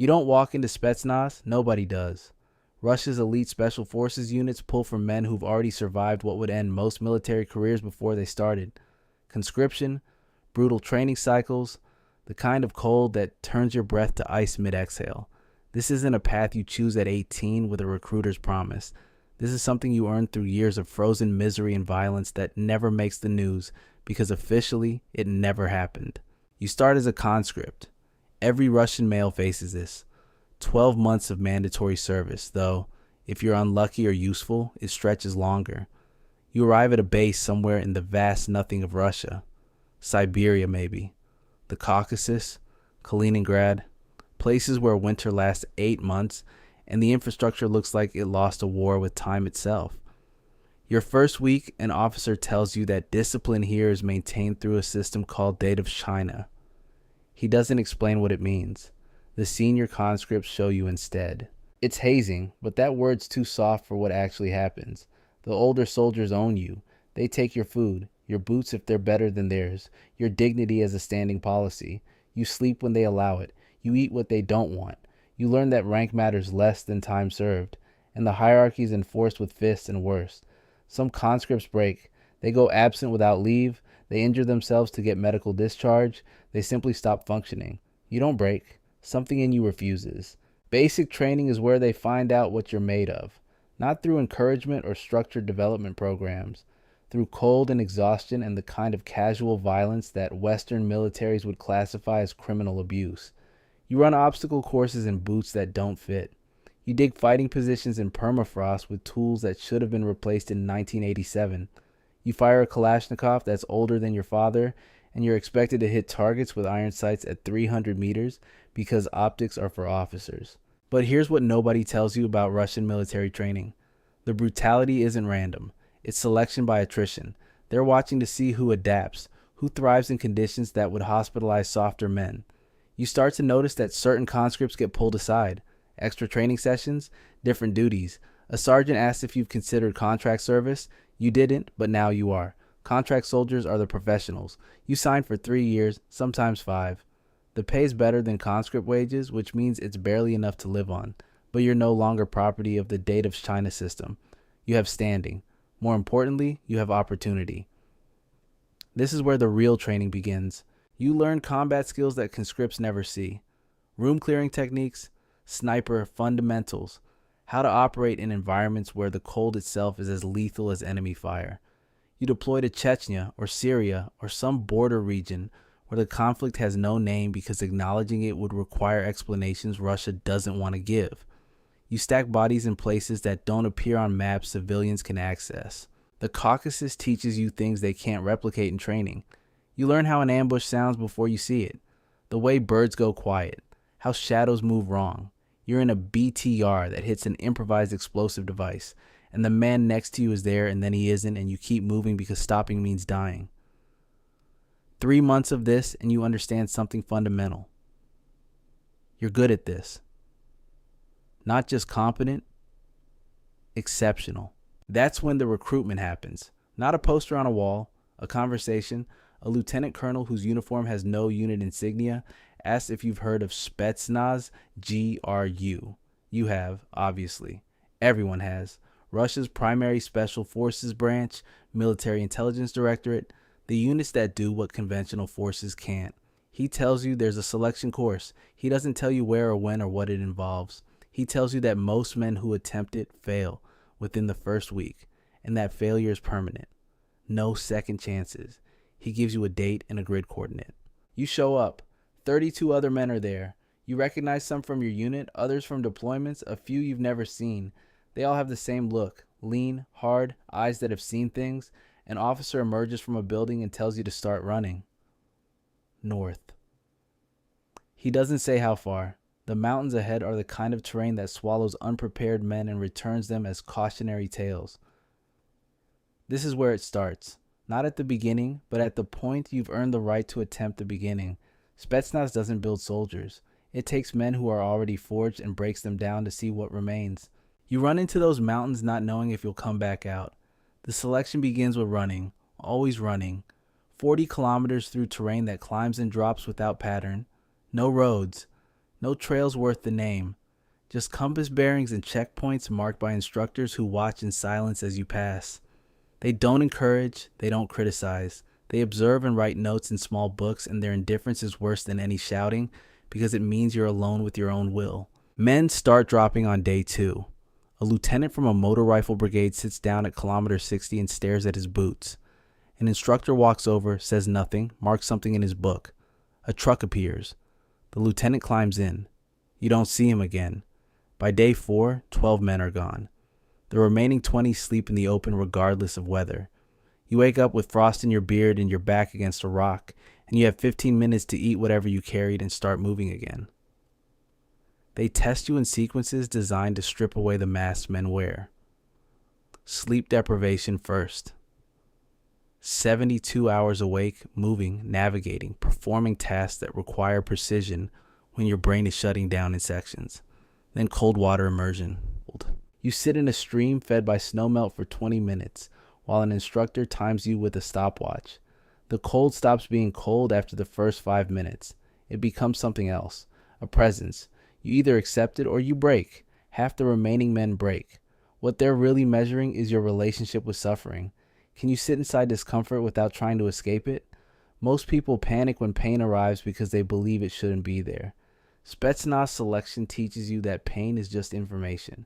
You don't walk into Spetsnaz, nobody does. Russia's elite special forces units pull from men who've already survived what would end most military careers before they started. Conscription, brutal training cycles, the kind of cold that turns your breath to ice mid-exhale. This isn't a path you choose at 18 with a recruiter's promise. This is something you earn through years of frozen misery and violence that never makes the news because officially it never happened. You start as a conscript. Every Russian male faces this. 12 months of mandatory service, though, if you're unlucky or useful, it stretches longer. You arrive at a base somewhere in the vast nothing of Russia. Siberia, maybe. The Caucasus, Kaliningrad, places where winter lasts 8 months and the infrastructure looks like it lost a war with time itself. Your first week, an officer tells you that discipline here is maintained through a system called Dative China. He doesn't explain what it means. The senior conscripts show you instead. It's hazing, but that word's too soft for what actually happens. The older soldiers own you. They take your food, your boots if they're better than theirs, your dignity as a standing policy. You sleep when they allow it. You eat what they don't want. You learn that rank matters less than time served, and the hierarchy is enforced with fists and worse. Some conscripts break. They go absent without leave. They injure themselves to get medical discharge. They simply stop functioning. You don't break. Something in you refuses. Basic training is where they find out what you're made of, not through encouragement or structured development programs, through cold and exhaustion and the kind of casual violence that Western militaries would classify as criminal abuse. You run obstacle courses in boots that don't fit. You dig fighting positions in permafrost with tools that should have been replaced in 1987. You fire a Kalashnikov that's older than your father, and you're expected to hit targets with iron sights at 300 meters because optics are for officers. But here's what nobody tells you about Russian military training. The brutality isn't random. It's selection by attrition. They're watching to see who adapts, who thrives in conditions that would hospitalize softer men. You start to notice that certain conscripts get pulled aside. Extra training sessions, different duties. A sergeant asks if you've considered contract service. You didn't, but now you are. Contract soldiers are the professionals. You sign for 3 years, sometimes 5. The pay is better than conscript wages, which means it's barely enough to live on. But you're no longer property of the Dative China system. You have standing. More importantly, you have opportunity. This is where the real training begins. You learn combat skills that conscripts never see. Room clearing techniques, sniper fundamentals, how to operate in environments where the cold itself is as lethal as enemy fire. You deploy to Chechnya or Syria or some border region where the conflict has no name because acknowledging it would require explanations Russia doesn't want to give. You stack bodies in places that don't appear on maps civilians can access. The Caucasus teaches you things they can't replicate in training. You learn how an ambush sounds before you see it, the way birds go quiet, how shadows move wrong. You're in a BTR that hits an improvised explosive device, and the man next to you is there and then he isn't, and you keep moving because stopping means dying. 3 months of this and you understand something fundamental. You're good at this. Not just competent, exceptional. That's when the recruitment happens. Not a poster on a wall, a conversation. A lieutenant colonel whose uniform has no unit insignia asks if you've heard of Spetsnaz GRU. You have, obviously. Everyone has. Russia's primary special forces branch, military intelligence directorate, the units that do what conventional forces can't. He tells you there's a selection course. He doesn't tell you where or when or what it involves. He tells you that most men who attempt it fail within the first week, and that failure is permanent. No second chances. He gives you a date and a grid coordinate. You show up. 32 other men are there. You recognize some from your unit, others from deployments, a few you've never seen. They all have the same look. Lean, hard, eyes that have seen things. An officer emerges from a building and tells you to start running. North. He doesn't say how far. The mountains ahead are the kind of terrain that swallows unprepared men and returns them as cautionary tales. This is where it starts. Not at the beginning, but at the point you've earned the right to attempt the beginning. Spetsnaz doesn't build soldiers. It takes men who are already forged and breaks them down to see what remains. You run into those mountains not knowing if you'll come back out. The selection begins with running, always running. 40 kilometers through terrain that climbs and drops without pattern. No roads. No trails worth the name. Just compass bearings and checkpoints marked by instructors who watch in silence as you pass. They don't encourage, they don't criticize. They observe and write notes in small books, and their indifference is worse than any shouting because it means you're alone with your own will. Men start dropping on day 2. A lieutenant from a motor rifle brigade sits down at kilometer 60 and stares at his boots. An instructor walks over, says nothing, marks something in his book. A truck appears. The lieutenant climbs in. You don't see him again. By day 4, 12 men are gone. The remaining 20 sleep in the open regardless of weather. You wake up with frost in your beard and your back against a rock, and you have 15 minutes to eat whatever you carried and start moving again. They test you in sequences designed to strip away the masks men wear. Sleep deprivation first. 72 hours awake, moving, navigating, performing tasks that require precision when your brain is shutting down in sections. Then cold water immersion. You sit in a stream fed by snowmelt for 20 minutes, while an instructor times you with a stopwatch. The cold stops being cold after the first 5 minutes. It becomes something else, a presence. You either accept it or you break. Half the remaining men break. What they're really measuring is your relationship with suffering. Can you sit inside discomfort without trying to escape it? Most people panic when pain arrives because they believe it shouldn't be there. Spetsnaz selection teaches you that pain is just information.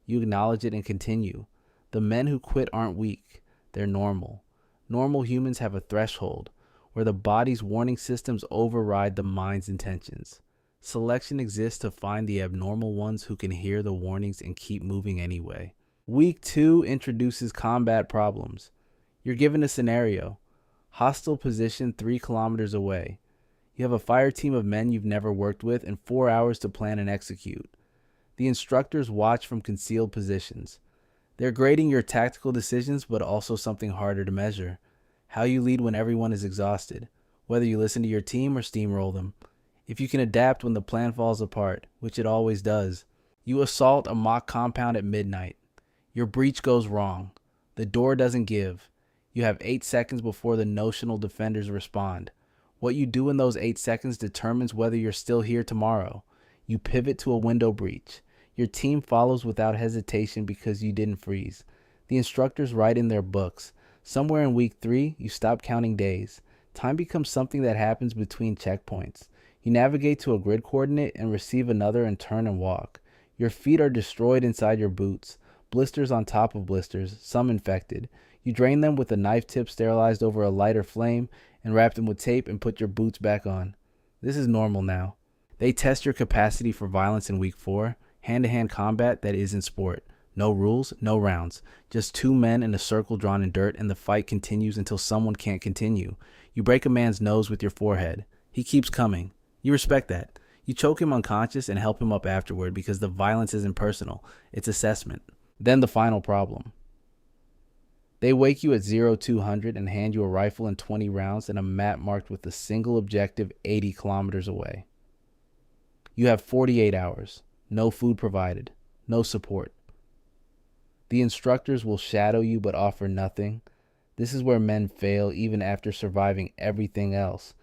You acknowledge it and continue. The men who quit aren't weak. They're normal. Normal humans have a threshold where the body's warning systems override the mind's intentions. Selection exists to find the abnormal ones who can hear the warnings and keep moving anyway. Week 2 introduces combat problems. You're given a scenario. Hostile position 3 kilometers away. You have a fire team of men you've never worked with and 4 hours to plan and execute. The instructors watch from concealed positions. They're grading your tactical decisions, but also something harder to measure. How you lead when everyone is exhausted. Whether you listen to your team or steamroll them. If you can adapt when the plan falls apart, which it always does. You assault a mock compound at midnight. Your breach goes wrong. The door doesn't give. You have 8 seconds before the notional defenders respond. What you do in those 8 seconds determines whether you're still here tomorrow. You pivot to a window breach. Your team follows without hesitation because you didn't freeze. The instructors write in their books. Somewhere in week 3, you stop counting days. Time becomes something that happens between checkpoints. You navigate to a grid coordinate and receive another and turn and walk. Your feet are destroyed inside your boots. Blisters on top of blisters, some infected. You drain them with a knife tip sterilized over a lighter flame and wrap them with tape and put your boots back on. This is normal now. They test your capacity for violence in week 4. Hand-to-hand combat that isn't sport. No rules, no rounds. Just 2 men in a circle drawn in dirt, and the fight continues until someone can't continue. You break a man's nose with your forehead. He keeps coming. You respect that. You choke him unconscious and help him up afterward because the violence isn't personal. It's assessment. Then the final problem. They wake you at 0200 and hand you a rifle and 20 rounds and a map marked with a single objective 80 kilometers away. You have 48 hours. No food provided. No support. The instructors will shadow you but offer nothing. This is where men fail even after surviving everything else.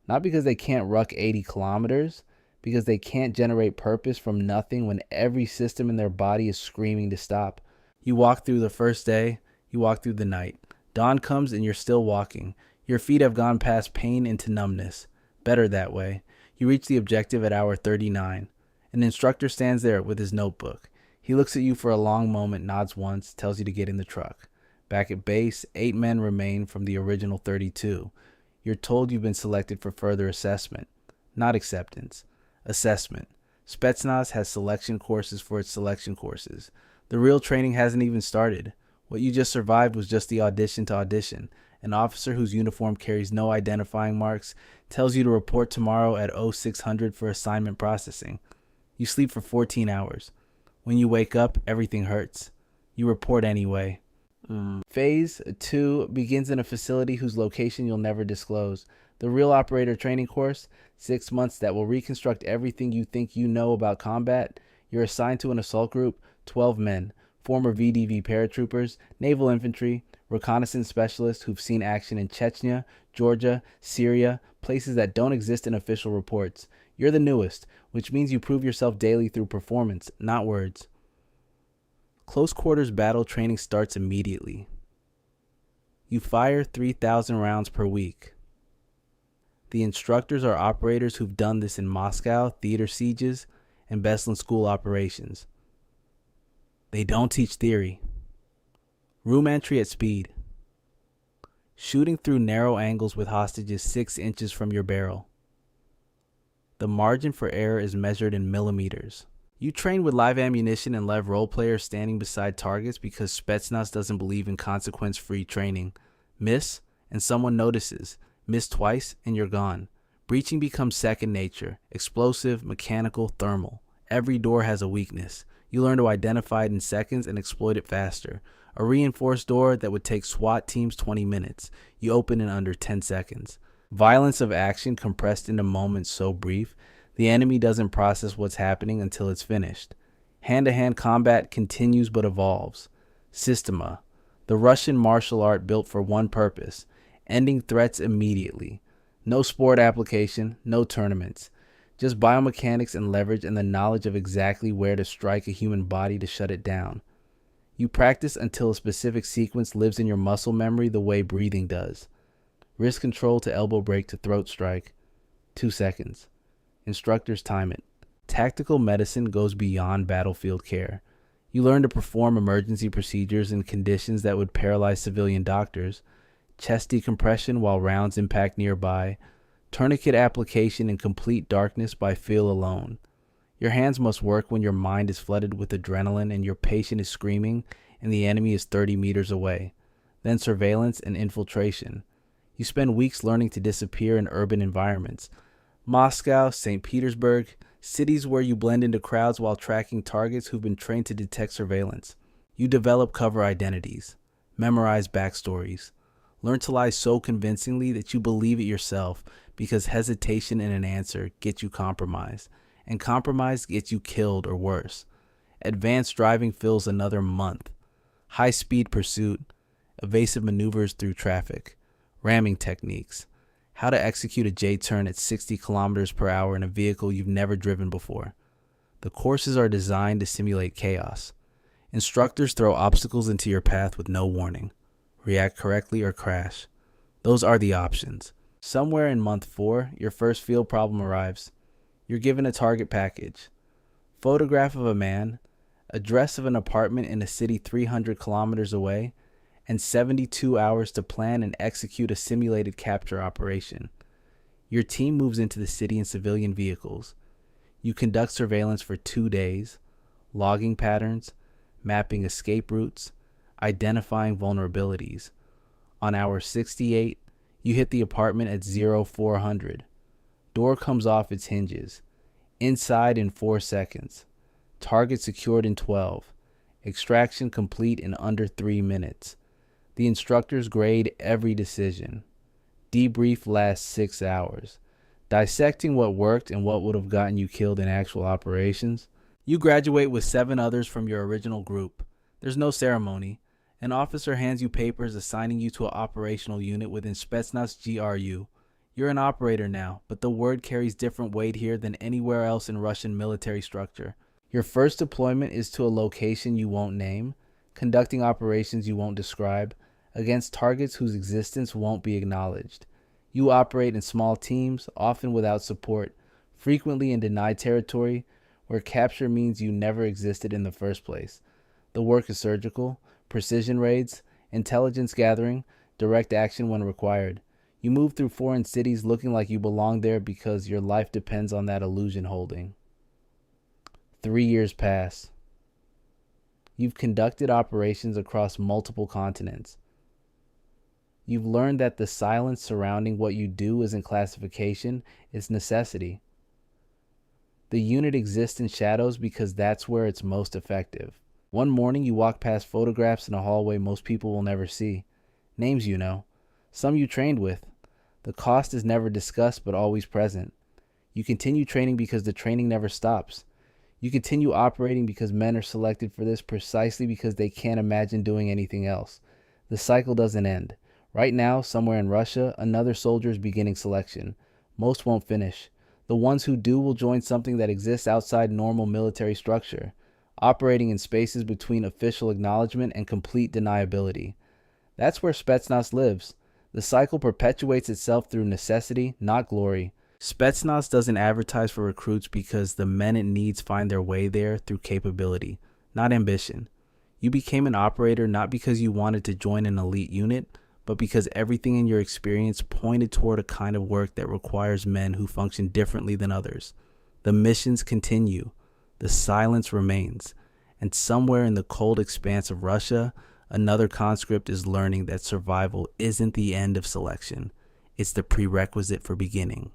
Not because they can't ruck 80 kilometers, because they can't generate purpose from nothing when every system in their body is screaming to stop. You walk through the first day, you walk through the night. Dawn comes and you're still walking. Your feet have gone past pain into numbness. Better that way. You reach the objective at hour 39. An instructor stands there with his notebook. He looks at you for a long moment, nods once, tells you to get in the truck. Back at base, 8 men remain from the original 32. You're told you've been selected for further assessment. Not acceptance. Assessment. Spetsnaz has selection courses for its selection courses. The real training hasn't even started. What you just survived was just the audition to audition. An officer whose uniform carries no identifying marks tells you to report tomorrow at 0600 for assignment processing. You sleep for 14 hours. When you wake up, everything hurts. You report anyway. Phase 2 begins in a facility whose location you'll never disclose. The real operator training course, 6 months that will reconstruct everything you think you know about combat. You're assigned to an assault group, 12 men, former VDV paratroopers, naval infantry, reconnaissance specialists who've seen action in Chechnya, Georgia, Syria, places that don't exist in official reports. You're the newest, which means you prove yourself daily through performance, not words. Close quarters battle training starts immediately. You fire 3,000 rounds per week. The instructors are operators who've done this in Moscow, theater sieges, and Beslan school operations. They don't teach theory. Room entry at speed. Shooting through narrow angles with hostages 6 inches from your barrel. The margin for error is measured in millimeters. You train with live ammunition and lev role players standing beside targets because Spetsnaz doesn't believe in consequence-free training. Miss, and someone notices. Miss twice, and you're gone. Breaching becomes second nature. Explosive, mechanical, thermal. Every door has a weakness. You learn to identify it in seconds and exploit it faster. A reinforced door that would take SWAT teams 20 minutes. You open in under 10 seconds. Violence of action compressed into moments so brief, the enemy doesn't process what's happening until it's finished. Hand-to-hand combat continues but evolves. Systema, the Russian martial art built for one purpose, ending threats immediately. No sport application, no tournaments. Just biomechanics and leverage and the knowledge of exactly where to strike a human body to shut it down. You practice until a specific sequence lives in your muscle memory the way breathing does. Wrist control to elbow break to throat strike. 2 seconds. Instructors time it. Tactical medicine goes beyond battlefield care. You learn to perform emergency procedures in conditions that would paralyze civilian doctors. Chest decompression while rounds impact nearby. Tourniquet application in complete darkness by feel alone. Your hands must work when your mind is flooded with adrenaline and your patient is screaming and the enemy is 30 meters away. Then surveillance and infiltration. You spend weeks learning to disappear in urban environments. Moscow, St. Petersburg, cities where you blend into crowds while tracking targets who've been trained to detect surveillance. You develop cover identities, memorize backstories, learn to lie so convincingly that you believe it yourself because hesitation in an answer gets you compromised, and compromise gets you killed or worse. Advanced driving fills another month. High-speed pursuit, evasive maneuvers through traffic, ramming techniques, how to execute a J-turn at 60 kilometers per hour in a vehicle you've never driven before. The courses are designed to simulate chaos. Instructors throw obstacles into your path with no warning. React correctly or crash. Those are the options. Somewhere in month 4, your first field problem arrives. You're given a target package. Photograph of a man, address of an apartment in a city 300 kilometers away, and 72 hours to plan and execute a simulated capture operation. Your team moves into the city in civilian vehicles. You conduct surveillance for 2 days, logging patterns, mapping escape routes, identifying vulnerabilities. On hour 68, you hit the apartment at 0400. Door comes off its hinges. Inside in 4 seconds. Target secured in 12. Extraction complete in under 3 minutes. The instructors grade every decision. Debrief lasts 6 hours. Dissecting what worked and what would have gotten you killed in actual operations. You graduate with 7 others from your original group. There's no ceremony. An officer hands you papers assigning you to an operational unit within Spetsnaz GRU. You're an operator now, but the word carries different weight here than anywhere else in Russian military structure. Your first deployment is to a location you won't name, conducting operations you won't describe, against targets whose existence won't be acknowledged. You operate in small teams, often without support, frequently in denied territory, where capture means you never existed in the first place. The work is surgical, precision raids, intelligence gathering, direct action when required. You move through foreign cities looking like you belong there because your life depends on that illusion holding. 3 years pass. You've conducted operations across multiple continents. You've learned that the silence surrounding what you do isn't classification, it's necessity. The unit exists in shadows because that's where it's most effective. One morning you walk past photographs in a hallway most people will never see. Names you know. Some you trained with. The cost is never discussed but always present. You continue training because the training never stops. You continue operating because men are selected for this precisely because they can't imagine doing anything else. The cycle doesn't end. Right now, somewhere in Russia, another soldier is beginning selection. Most won't finish. The ones who do will join something that exists outside normal military structure, operating in spaces between official acknowledgement and complete deniability. That's where Spetsnaz lives. The cycle perpetuates itself through necessity, not glory. Spetsnaz doesn't advertise for recruits because the men it needs find their way there through capability, not ambition. You became an operator not because you wanted to join an elite unit, but because everything in your experience pointed toward a kind of work that requires men who function differently than others. The missions continue, the silence remains, and somewhere in the cold expanse of Russia, another conscript is learning that survival isn't the end of selection, it's the prerequisite for beginning.